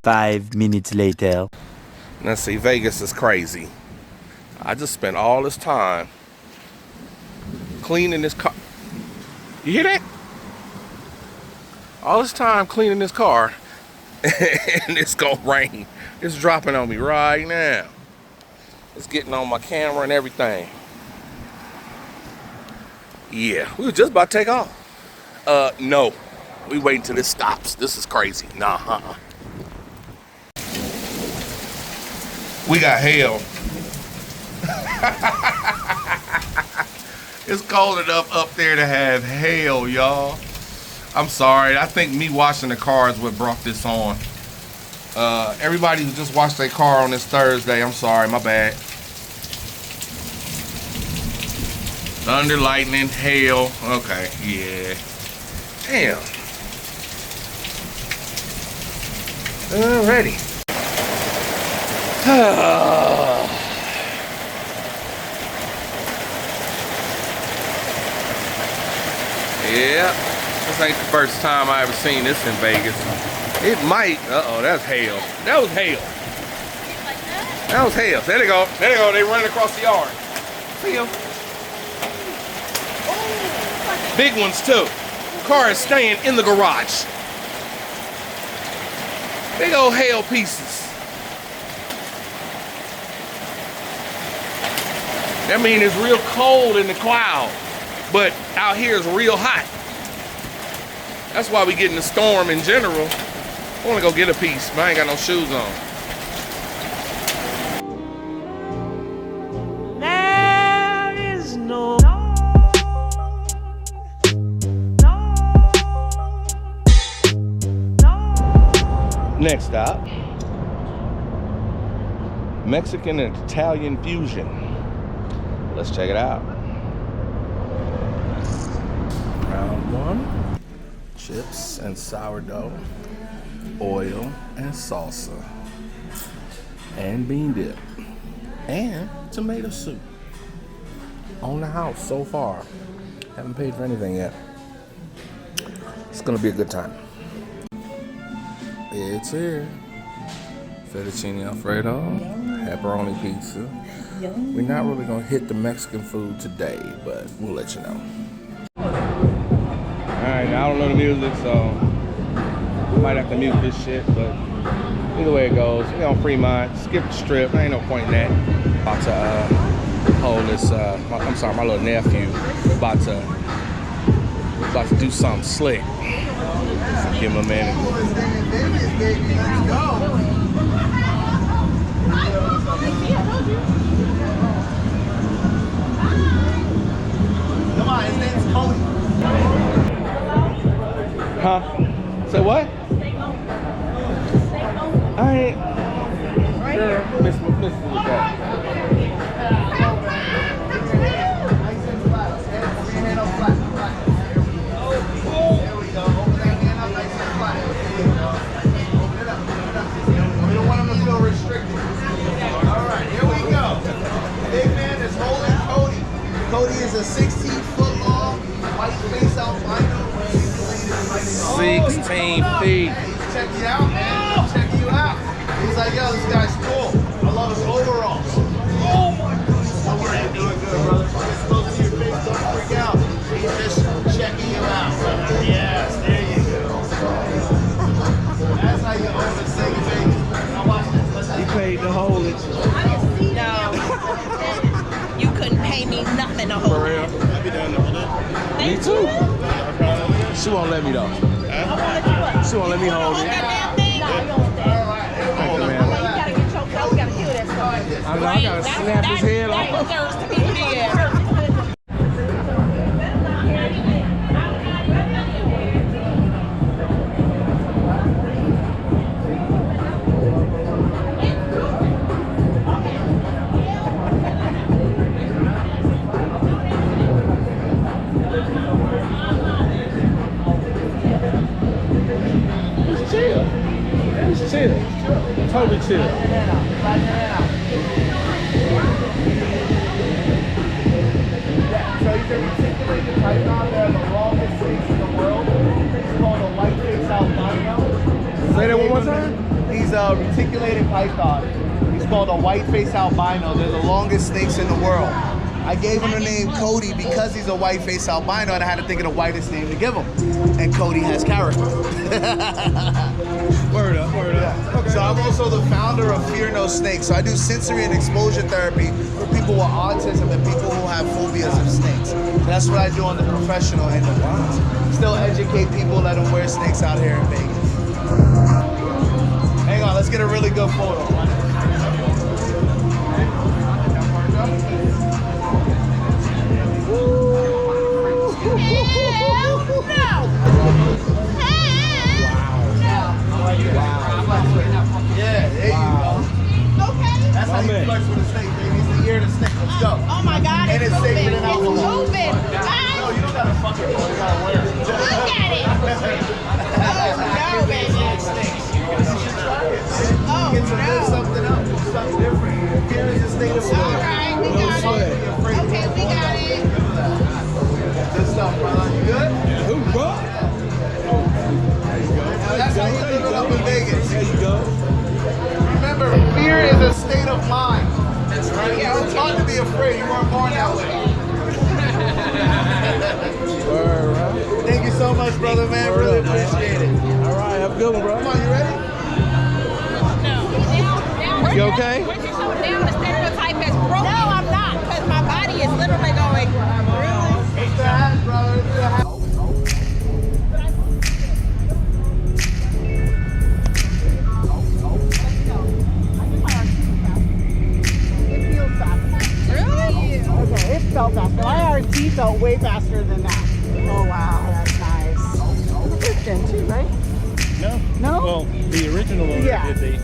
5 minutes later. Now see, Vegas is crazy. I just spent all this time cleaning this car. You hear that? All this time cleaning this car and it's gonna rain. It's dropping on me right now. It's getting on my camera and everything. Yeah, we were just about to take off. No. We waiting till this stops. This is crazy. Nah, We got hail. It's cold enough up there to have hail, y'all. I'm sorry. I think me washing the car is what brought this on. Everybody who just washed their car on this Thursday, I'm sorry. My bad. Thunder, lightning, hail. Okay, yeah. Damn. Alrighty. Yeah, this ain't the first time I ever seen this in Vegas. It might. Uh-oh, that's hail. That was hail. That was hail. There they go. There they go. They running across the yard. See them? Big ones too. Car is staying in the garage. Big old hail pieces. That means it's real cold in the cloud, but out here is real hot. That's why we get in the storm in general. I want to go get a piece, but I ain't got no shoes on. There is no Next stop, Mexican and Italian fusion. Let's check it out. Round one, chips and sourdough, oil and salsa, and bean dip, and tomato soup. On the house so far. Haven't paid for anything yet. It's gonna be a good time. It's here. Fettuccine Alfredo, pepperoni pizza. We're not really gonna hit the Mexican food today, but we'll let you know. Alright, I don't know the music, so we might have to mute this shit, but either way it goes, we on Fremont, skip the strip, ain't no point in that. About to hold this, my little nephew, about to do something slick. So give him a minute. Come on, his name's Cody. Huh? Say what? I ain't. Girl, miss with that. We don't want him to feel restricted. All right, here we go. Big man is holding Cody. Cody is a 16-foot long, white face albino. 16 feet. He's checking you out, man. He's checking you out. He's like, yo, this guy's cool. I love his overalls. Oh my goodness. Don't worry, you're doing good, brother. Get close to your face, don't freak out. He's just checking you out, brother. Yes, there you go. That's how you own this thing, baby. Now watch this. He paid to hold it. No. You couldn't pay me nothing to hold. For real? I'll be done with it. Me too. She won't let me though. She won't let me hold it. Thank you, man. I know, I gotta snap his head off. Chill. Totally chill. So he's a reticulated python. They're the longest snakes in the world. It's called a white face albino. Say that one more time. He's He's a reticulated python. He's called a white-faced albino. They're the longest snakes in the world. I gave him the name Cody because he's a white-faced albino, and I had to think of the whitest name to give him. And Cody has character. Word up, word up. Yeah. Okay. So I'm also the founder of Fear No Snakes. So I do sensory and exposure therapy for people with autism and people who have phobias of snakes. So that's what I do on the professional end of things. Still educate people, let them wear snakes out here in Vegas. Hang on, let's get a really good photo. Yeah, there you go. Okay. That's how you flex with a snake, baby. It's the year of the snake. Let's go. Oh my God, And it's safer than alcohol. It's moving. No, you don't gotta fuck it, bro. You gotta wear it. Look at it. Oh no, baby. Oh Get to live no. something else. Do something different. Here is the state of All right, we got it. Okay, we got it. Good stuff, brother. You good? That's how you live it up in Vegas. There you go. Remember, fear is a state of mind. That's right. You were taught to be afraid. You weren't born that way. Thank you so much, brother, man. Really appreciate it. All right, have a good one, bro. Come on, you ready? You okay? Now the stereotype has broken. No, I'm not, because my body is literally going, really? It's the hat, brother. It's the hat. Okay, it felt faster. My RT felt way faster than that. Oh wow, that's nice. It's gen too, right? No. No? Well, the original owner Yeah. did the.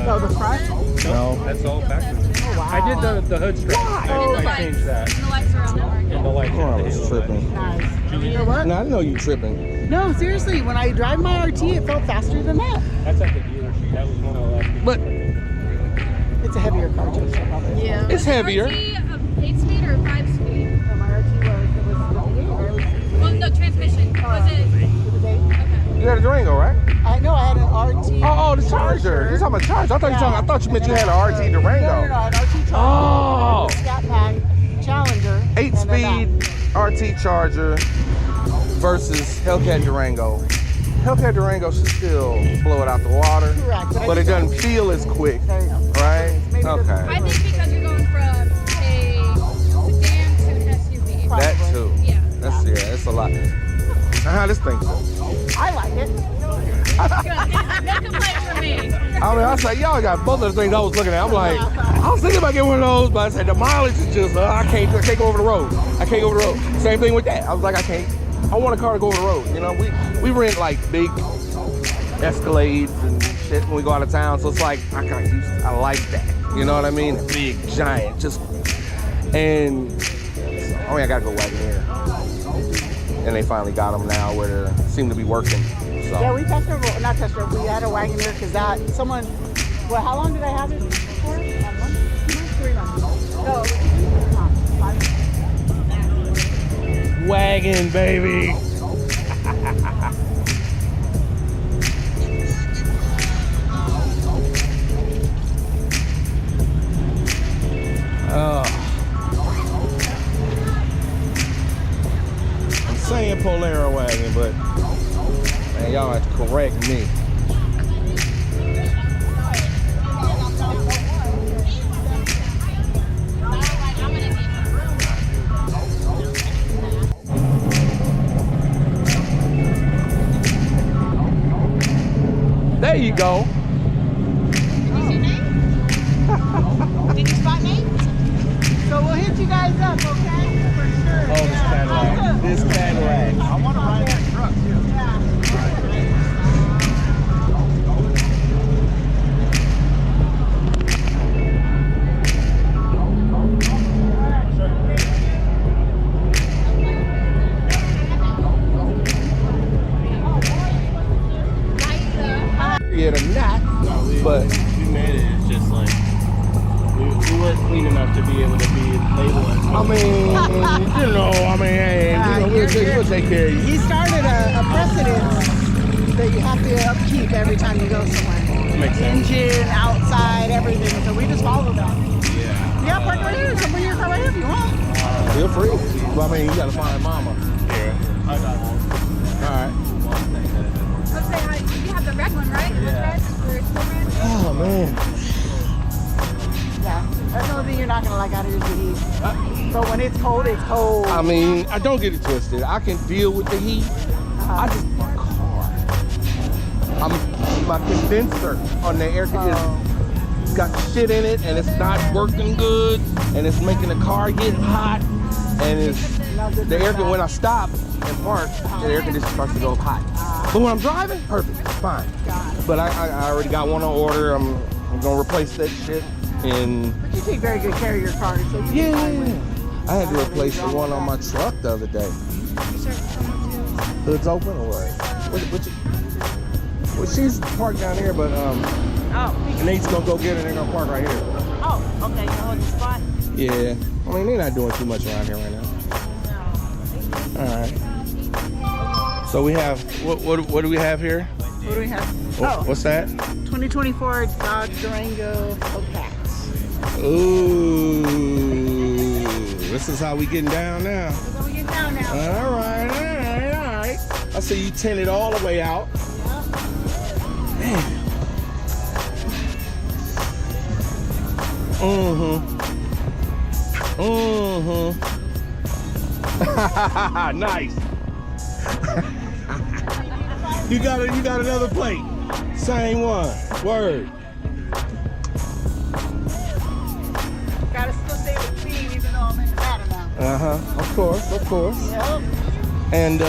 No, the front? No, that's all backwards. Oh wow. I did the hood strap. I changed that. And the lights are on now. And the light. Oh, I was tripping. Nice. You know what? No, I know you tripping. No, seriously, when I drive my RT, it felt faster than that. That's at the dealership. That was one of the last. But It's a heavier car, too, so probably. Yeah. it's heavier. 8-speed or 5-speed? So my RT was the V8. Well, no, transmission. Was it? You had a Durango, right? I know I had an RT. Oh, the Charger. You talking about Charger? I thought you meant you had an RT No, Durango. I had an RT Charger. Oh. Scat Pack Challenger. 8-speed RT Charger versus Hellcat Durango. Hellcat Durango should still blow it out the water, Correct. but it doesn't feel as quick, There you go. right? Maybe Okay. I think because you're going from a sedan to an SUV. That too. Yeah. That's a lot. How this thing feel? I like it. No complaints from me. I mean, I was like, y'all got both of the things I was looking at. I'm like, I was thinking about getting one of those, but I said the mileage is just, I can't go over the road. I can't go over the road. Same thing with that. I was like, I want a car to go over the road. You know, we rent like big Escalades and shit when we go out of town, so it's like I like that. You know what I mean? Big, giant, and I gotta go Wagoneer. And they finally got them now where they seem to be working. So. Yeah, we test drove, not test drove, we had a Wagoneer because well, how long did I have it for? 1 month? 2 months? 3 months? No, 5 months. Wagon, baby. I'm saying Polaro wagon, but man, y'all have to correct me. There you go. Did you spot me? So we'll hit you guys up, okay? For sure. Oh, this Cadillac. This Cadillac. I want to ride that truck, too. Yeah, the not, but We made it. It's just like we weren't clean enough to be able to be labeled as. I mean, hey, we'll take care of you. He started a precedent that you have to upkeep every time you go somewhere. makes sense. engine, outside, everything. So we just follow them. Yeah, park right here. Come bring your car right here if you want. Feel free. Well, I mean, you gotta find mama. Here. I got one. All right. Let's say you have the red one, right? Yeah. Oh man. Yeah, that's the only thing you're not gonna like out here is the heat. But when it's cold, it's cold. I mean, I don't get it twisted. I can deal with the heat. I just my car. My condenser on the air conditioner got shit in it, and it's not working good, and it's making the car get hot, and it's the air. When I stop and park, the air conditioner starts to go hot. But when I'm driving, perfect, fine. But I already got one on order. I'm gonna replace that shit. And But you take very good care of your car, so you yeah, can find I had to replace the one on my truck the other day. Hood's open or what? Well, she's parked down here, but and Nate's gonna go get her. They're gonna park right here. Oh, okay, you hold the spot. Yeah, I mean they're not doing too much around here right now. All right. So we have what do we have here? What do we have? What's that? 2024 Dodge Durango Hellcat. Ooh, this is how we getting down now. That's how we get down now. All right. I see you tinted all the way out. Man. Nice. You got another plate. Same one. Word. Gotta still stay with clean even though I'm in Nevada now. Of course. Yep. And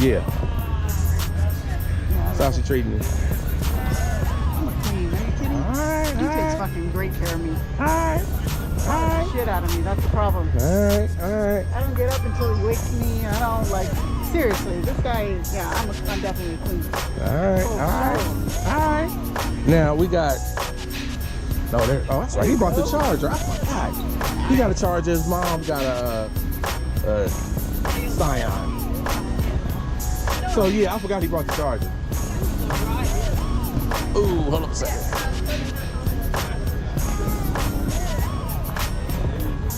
yeah. How's she treating you? I'm a queen. Are you kidding? Alright. He takes fucking great care of me. Alright. Shit out of me. That's the problem. Alright. I don't get up until he wakes me. I don't like. Seriously, this guy is. Yeah, I'm definitely a queen. Alright. Now we got. No, there. Oh, that's right. He brought the charger. I forgot. He got a charger. His mom got a Scion. So yeah, I forgot he brought the charger. Ooh, hold on a second.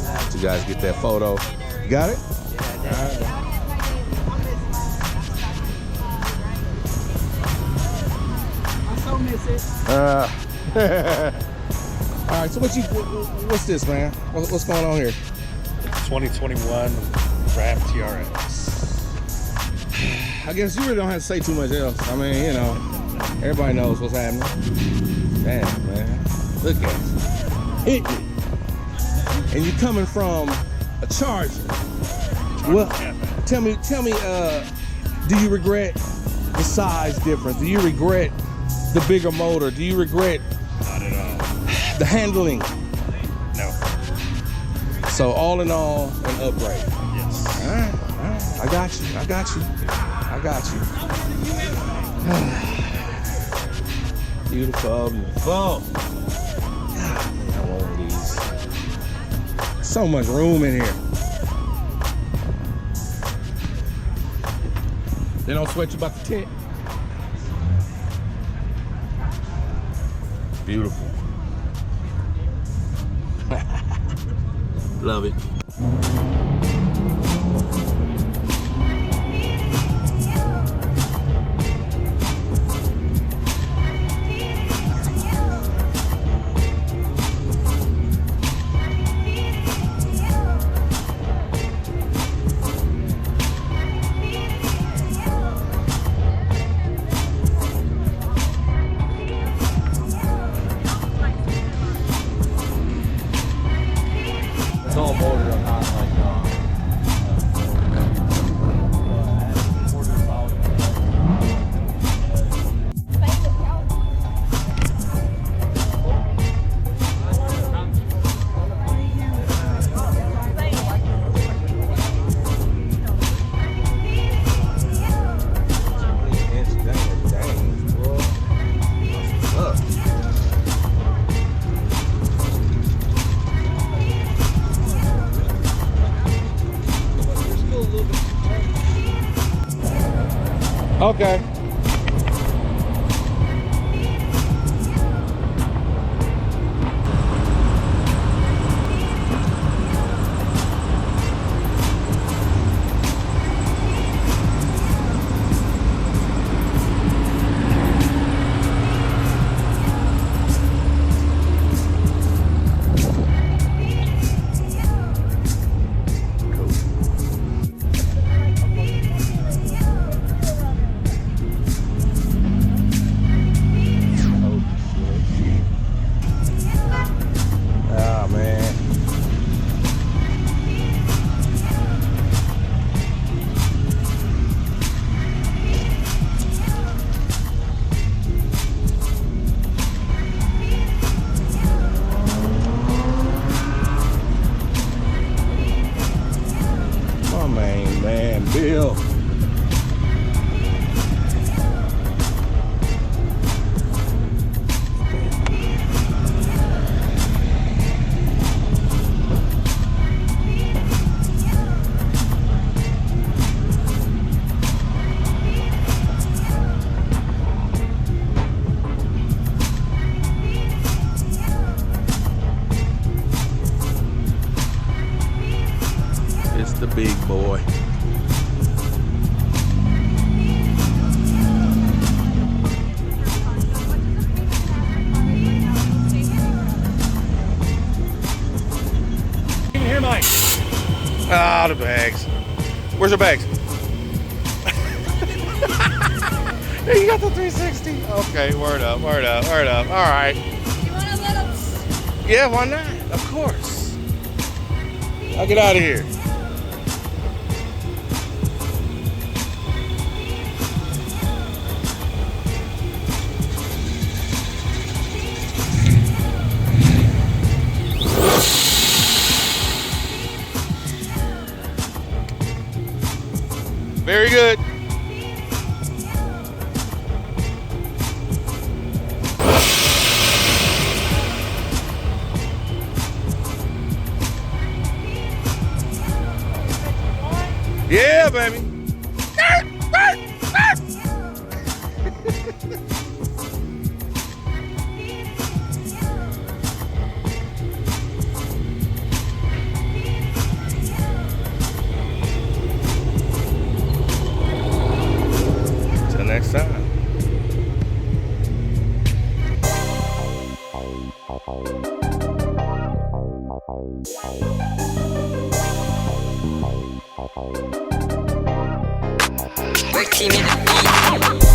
Let you guys get that photo. You got it? I so miss it. All right, so what's this, man? What's going on here? 2021 Ram TRX. I guess you really don't have to say too much else. I mean, you know, everybody knows what's happening. Damn, man. Look at it. Hit me. And you're coming from a Charger. Well, tell me, do you regret the size difference? Do you regret the bigger motor? Do you regret Not at all. the handling? No. So all in all, an upgrade. Yes. All right. I got you. Beautiful. God, man, I want these. So much room in here. They don't sweat you about the tent. Beautiful. Love it. Okay. man Bill. It's the big boy. Here, Mike. Ah, the bags. Where's your bags? Hey, you got the 360. Okay, word up, word up, word up. All right. You want a little? Yeah, why not? Of course. I'll get out of here. Very good. Yeah, baby. Till next time. WilHemi the beat.